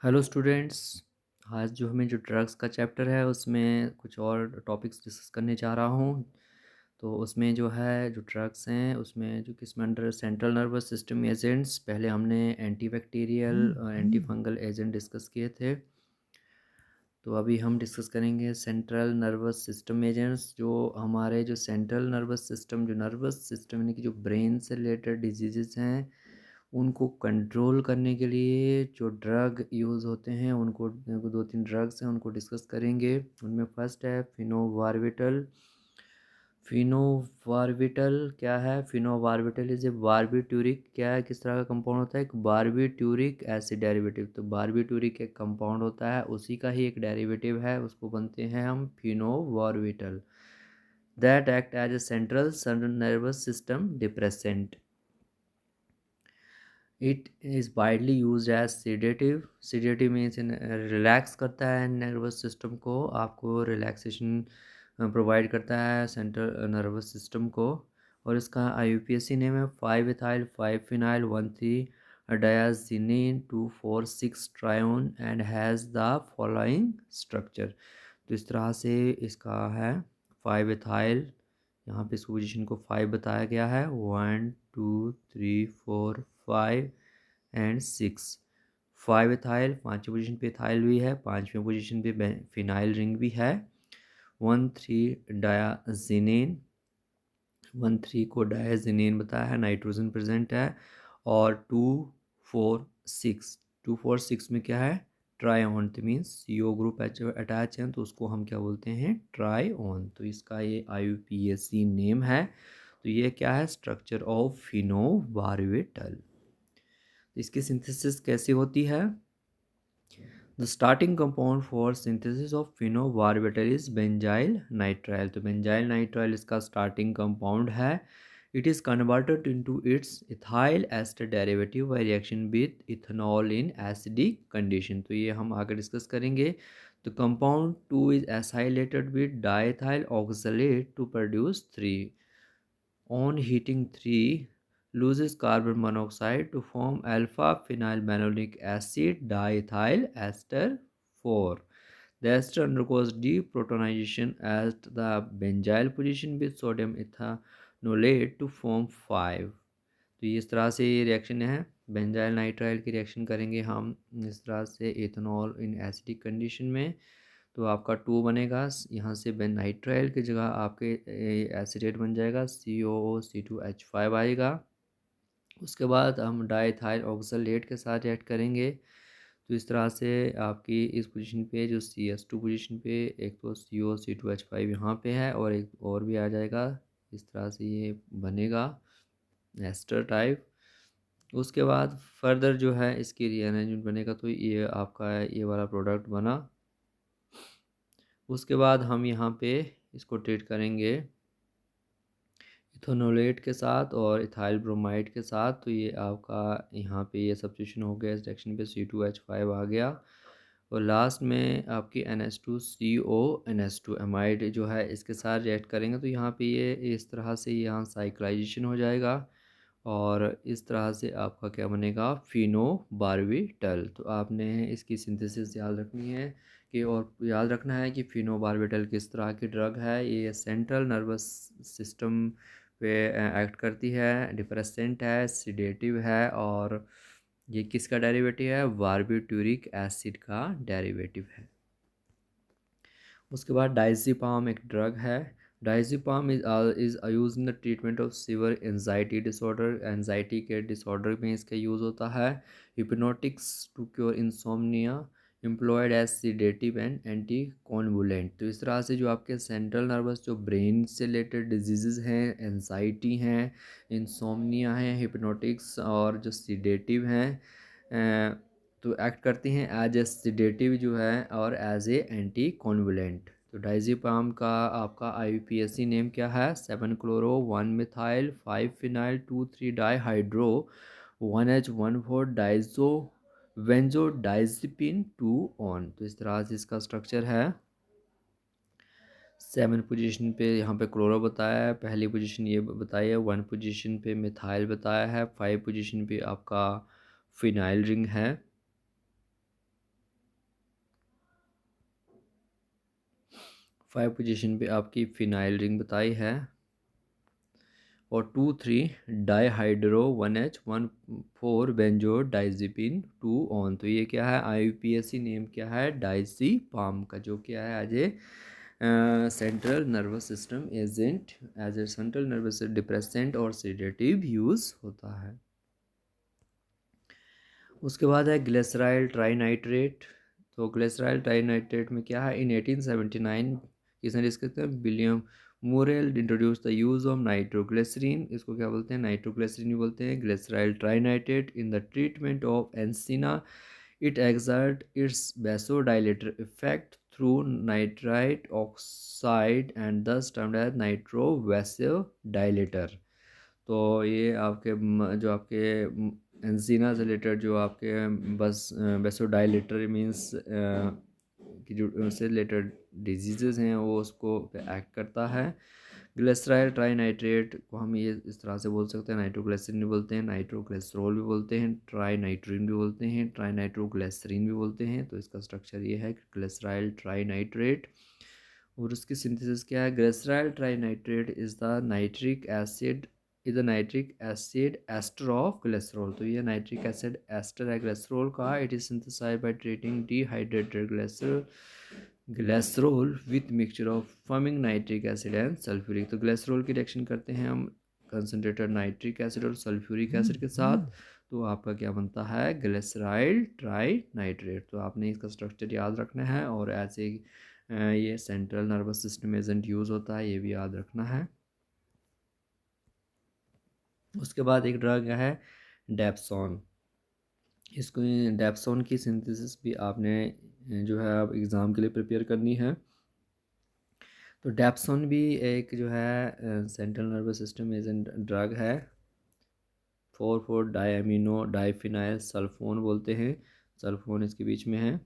Hello students. आज जो drugs का चैप्टर है उसमें कुछ और टॉपिक्स डिस्कस करने जा रहा हूँ। तो उसमें जो है जो ड्रग्स हैं उसमें जो किसमें under central nervous system agents, पहले हमने anti bacterial anti fungal agent discuss किए थे। तो अभी हम डिस्कस करेंगे सेंट्रल नर्वस सिस्टम एजेंट्स। जो हमारे जो सेंट्रल नर्वस सिस्टम जो नर्वस सिस्टम यानी कि जो ब्रेन से रिलेटेड डिजीज़ हैं उनको कंट्रोल करने के लिए जो ड्रग यूज़ होते हैं उनको दो तीन ड्रग्स हैं उनको डिस्कस करेंगे। उनमें फर्स्ट है फिनोवार्बिटल। फिनोवार्बिटल क्या है? फिनोवार्बिटल इज ए बारबिट्यूरिक, क्या है, किस तरह का कंपाउंड होता है? एक बारबिट्यूरिक एसिड डेरिवेटिव। तो बारबिट्यूरिक एक कंपाउंड होता है, उसी का ही एक डेरिवेटिव है, उसको बनते हैं हम phenobarbital. That act as a central nervous system depressant. It is widely use as sedative. Sedative means relax करता है नर्वस सिस्टम को, आपको रिलैक्सेशन प्रोवाइड करता है सेंट्रल नर्वस सिस्टम को। और इसका IUPAC नेम है 5-ethyl 5-phenyl 1,3-diazinine 2,4,6 ट्रायोन and has the following structure. तो इस तरह से इसका है 5 ethyl, यहाँ पे इस पोजीशन को 5 बताया गया है, 1 2 3 4 5 एंड 6। 5 ethyl, पाँचवीं पोजीशन पे इथाइल भी है, पाँचवीं पोजीशन पे फिनाइल रिंग भी है। 1,3-डायाजीनेन, 1,3 को डायाजीनेन बताया है, नाइट्रोजन प्रेजेंट है। और 2,4,6 में क्या है? ट्राईओन, तो मीन्स CO ग्रुप अटैच है, तो उसको हम क्या बोलते हैं? ट्राईओन। तो इसका ये IUPAC नेम है। तो ये क्या है? Structure of phenobarbital. इसकी सिंथेसिस कैसी होती है? The starting compound for synthesis of phenobarbital is benzyl nitrile. तो बेंजाइल नाइट्राइल इसका स्टार्टिंग कंपाउंड है। It is converted into its ethyl ester derivative by reaction with ethanol in acidic condition. तो ये हम आगे डिस्कस करेंगे। तो compound 2 is acylated with diethyl oxalate to produce 3। On heating 3 loses carbon monoxide to form alpha phenylmalonic acid diethyl ester 4. The ester undergoes deprotonization at the benzyl position with sodium ethanolate to form 5. तो इस तरह से ये reaction है, benzyl nitrile की reaction करेंगे हम इस तरह से इथेनॉल इन एसिडिक कंडीशन में। तो आपका 2 बनेगा, यहाँ से बेन नाइट्राइल की जगह आपके एसिडेट बन जाएगा, COO C2H5 आएगा। उसके बाद हम डाइथाइल ऑक्सलेट के साथ ऐड करेंगे। तो इस तरह से आपकी इस पोजीशन पे जो CS2 पोजीशन पे एक तो COC2H5 यहाँ पे है और एक और भी आ जाएगा, इस तरह से ये बनेगा एस्टर टाइप। उसके बाद फर्दर जो है इसकी रीअरेंजमेंट बनेगा, तो ये आपका ये वाला प्रोडक्ट बना। उसके बाद हम यहाँ पे इसको ट्रीट करेंगे इथेनोलेट के साथ और इथाइल ब्रोमाइड के साथ। तो ये आपका यहाँ पे ये सब्स्टिट्यूशन हो गया, इस रिएक्शन पे C2H5 आ गया। और लास्ट में आपकी NH2CO NH2 एमाइड जो है इसके साथ रिएक्ट करेंगे, तो यहाँ पे ये इस तरह से यहाँ साइक्लाइजेशन हो जाएगा और इस तरह से आपका क्या बनेगा? फिनोबार्बिटल। तो आपने इसकी सिंथेसिस याद रखनी है कि, और याद रखना है कि फिनोबार्बिटल किस तरह की ड्रग है। ये सेंट्रल नर्वस सिस्टम पे एक्ट करती है, डिप्रेसेंट है, सिडेटिव है, और ये किसका डेरिवेटिव है? बारबिट्यूरिक एसिड का डेरिवेटिव है। उसके बाद डाइज़ेपाम एक ड्रग है। Diazepam is use in the treatment of severe anxiety disorder. Anxiety के डिसऑर्डर में इसका यूज़ होता है। Hypnotics to cure insomnia, employed as sedative and anti convulsant. तो इस तरह से जो आपके सेंट्रल नर्वस जो ब्रेन से रिलेटेड डिजीज़ हैं, एंजाइटी हैं, इंसोम्निया हैं, हिप्नोटिक्स और जो सीडेटिव हैं, तो एक्ट करती हैं एज ए सिडेटिव जो है और एज ए एंटी कॉन्वुलेंट। तो डाइज़ेपाम का आपका IUPAC नेम क्या है? 7-chloro 1-methyl 5-phenyl 2,3 डाइहाइड्रो 1H14 बेंजोडाइज़ेपिन 2 on. तो इस तरह से इसका स्ट्रक्चर है। 7 पोजीशन पे यहाँ पे क्लोरो बताया है, पहली पोजीशन ये बताई है, 1 पोजीशन पे मिथाइल बताया है, 5 पोजीशन पे आपका फिनाइल रिंग है। 5 पोजीशन पे आपकी फिनाइल रिंग बताई है, और 2 3 डाईहाइड्रो 1H 1 4 बेंजो डाइजिपिन 2 ऑन। तो ये क्या है, IUPAC नेम क्या है, डाइज़ीपाम का, जो क्या है as a central nervous system agent, as a central nervous depressant और सेडेटिव यूज़ होता है। उसके बाद है ग्लिसराइल ट्राइनाइट्रेट। तो ग्लिसराइल ट्राइनाइट्रेट में क्या है, इन 1879 किसने डिस्कस किया, William Murrell introduce the use of nitroglycerin, इसको क्या बोलते हैं, नाइट्रोग्लिसरीन भी बोलते हैं, glyceryl trinitrate in the treatment of angina. It exert its vasodilator effect through nitrite oxide and thus termed as nitro vasodilator। तो ये आपके जो आपके एंजीना से रिलेटेड जो आपके बस वेसोडाइलेटर मीन्स कि जो उससे रिलेटेड डिजीज़ हैं वो उसको एक्ट करता है। ग्लिसराइल ट्राइनाइट्रेट को हम ये इस तरह से बोल सकते हैं, नाइट्रोग्लिसरीन भी बोलते हैं, नाइट्रोग्लिसरॉल भी बोलते हैं, ट्राइनाइट्रीन भी बोलते हैं, ट्राइनाइट्रोग्लिसरीन भी बोलते हैं। तो इसका स्ट्रक्चर ये है, ग्लिसराइल ट्राइनाइट्रेट। और उसकी सिंथेसिस क्या है, glyceryl trinitrate is the nitric acid ester of glycerol. तो ये नाइट्रिक एसिड एस्टर है ग्लिसरॉल का। It is synthesized by treating dehydrated glycerol with mixture of forming nitric acid and sulphuric. तो ग्लिसरॉल की रिएक्शन करते हैं हम कंसनट्रेटेड नाइट्रिक एसिड और सल्फ्यूरिक एसिड के साथ, तो आपका क्या बनता है, ग्लिसराइल ट्राइनाइट्रेट। तो आपने इसका स्ट्रक्चर याद रखना है, और ऐसे ये central nervous system agent use होता है, ये भी याद रखना है। उसके बाद एक ड्रग है डेप्सोन। इसको डेप्सोन की सिंथेसिस भी आपने जो है आप एग्ज़ाम के लिए प्रिपेयर करनी है। तो डेप्सोन भी एक जो है central nervous system agent drug है। 4,4 डायमिनो डाइफिनाइल सल्फोन बोलते हैं, सल्फोन इसके बीच में है।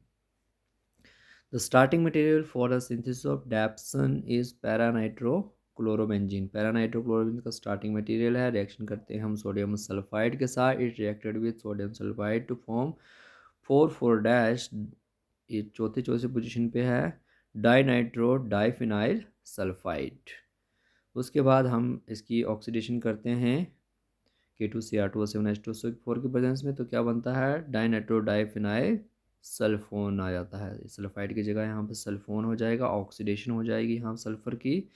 The starting material for the synthesis of dapsone is पैरानाइट्रोक्लोरोबेंजीन। पैरानाइट्रोक्लोरोबेंजीन का स्टार्टिंग मटेरियल है। रिएक्शन करते हैं हम सोडियम सल्फाइड के साथ। It reacted with sodium sulphide to form 4,4 dash, ये चौथे पोजीशन पे है, डाइनाइट्रो डाइफिनाइल सल्फाइड। उसके बाद हम इसकी ऑक्सीडेशन करते हैं K2Cr2O7H2SO4 के प्रेजेंस में, तो क्या बनता है, डाइनाइट्रो डाइफिनाइल सल्फोन आ जाता है। सल्फाइड की जगह यहाँ पे सल्फोन हो जाएगा, ऑक्सीडेशन हो जाएगी यहाँ सल्फर की।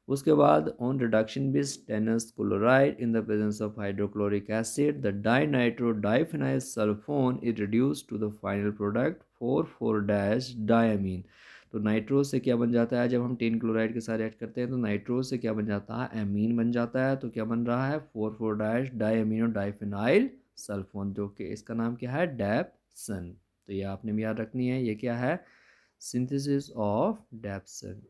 उसके बाद on reduction with stannous chloride in the presence of hydrochloric acid, the dinitro diphenyl sulphone is reduce to the final product 4,4 dash diamine. तो नाइट्रो से क्या बन जाता है, जब हम टेन क्लोराइड के साथ ऐड करते हैं तो नाइट्रो से क्या बन जाता है, एमीन बन जाता है। तो क्या बन रहा है, 4,4 डैश डायमीनो डाइफिनाइल सल्फोन, जो कि इसका नाम क्या है, डेप्सन। तो ये आपने भी याद रखनी है, ये क्या है, सिंथेसिस ऑफ डेप्सन।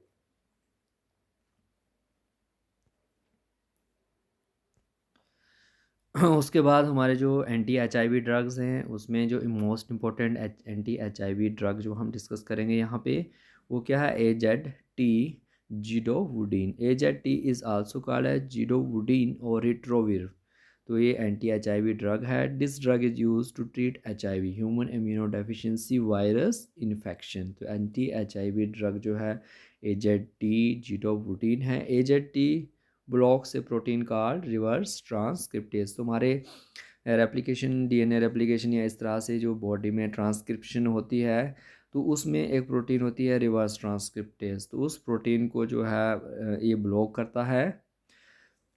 उसके बाद हमारे जो एंटी HIV ड्रग्स हैं, उसमें जो most important anti HIV drug जो हम डिस्कस करेंगे यहाँ पे, वो क्या है, AZT zidovudine. AZT is also called as zidovudine और रिट्रोविर। तो ये एंटी HIV ड्रग है। This drug is use to treat HIV, human immunodeficiency virus infection. तो एंटी HIV ड्रग जो है AZT जिडोवुडीन है। AZT ब्लॉक से protein का रिवर्स ट्रांसक्रिप्टेज। तुम्हारे रेप्लिकेशन, DNA रेप्लिकेशन या इस तरह से जो बॉडी में ट्रांसक्रिप्शन होती है, तो उसमें एक प्रोटीन होती है रिवर्स ट्रांसक्रिप्टेज। तो उस प्रोटीन को जो है ये ब्लॉक करता है।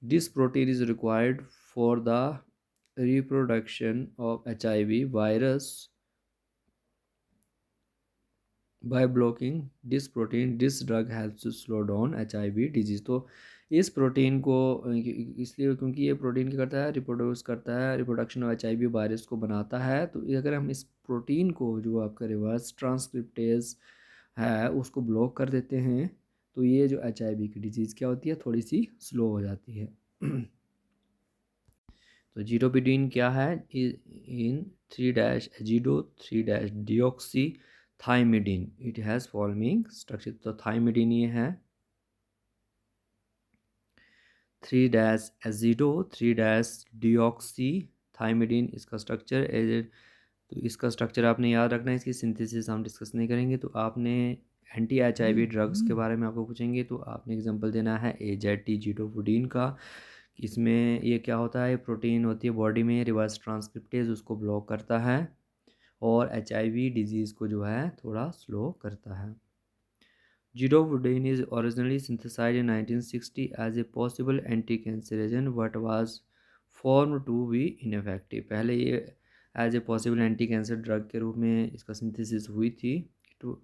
This protein is required for the reproduction of HIV virus by blocking this protein, this drug helps to slow down HIV disease. तो इस प्रोटीन को इसलिए क्योंकि ये प्रोटीन क्या करता है, रिप्रोड्यूस करता है, रिप्रोडक्शन ऑफ HIV वायरस को बनाता है। तो अगर हम इस प्रोटीन को, जो आपका रिवर्स ट्रांसक्रिप्टेज है, उसको ब्लॉक कर देते हैं, तो ये जो HIV की डिजीज़ क्या होती है, थोड़ी सी स्लो हो जाती है। तो जीडोपिडीन क्या है, इन 3 dash azido 3 dash deoxy thymidine, it has following structure. तो थाइमिडीन ये है, 3 dash azido 3 dash deoxy thymidine इसका स्ट्रक्चर एज। तो इसका स्ट्रक्चर आपने याद रखना है, इसकी सिंथेसिस हम डिस्कस नहीं करेंगे। तो आपने एंटी HIV ड्रग्स के बारे में आपको पूछेंगे तो आपने एग्जांपल देना है AZT जिडोवुडीन का। इसमें ये क्या होता है, प्रोटीन होती है बॉडी में रिवर्स ट्रांसक्रिप्टेज, उसको ब्लॉक करता है और HIV डिजीज़ को जो है थोड़ा स्लो करता है। Zidovudine is originally synthesized in 1960 as a possible anti-cancer but was found to be ineffective। पहले ये as a possible anti cancer drug के रूप में इसका सिंथेसिस हुई थी। It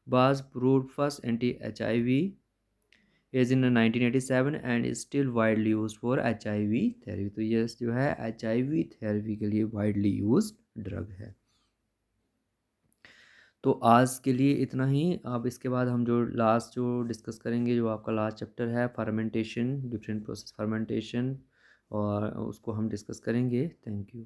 was proved first anti HIV is in 1987 and is still widely used for HIV therapy. तो ये जो है HIV थेरेपी के लिए वाइडली यूज्ड ड्रग है। तो आज के लिए इतना ही। अब इसके बाद हम जो लास्ट जो डिस्कस करेंगे, जो आपका लास्ट चैप्टर है फर्मेंटेशन, डिफरेंट प्रोसेस फर्मेंटेशन, और उसको हम डिस्कस करेंगे। Thank you.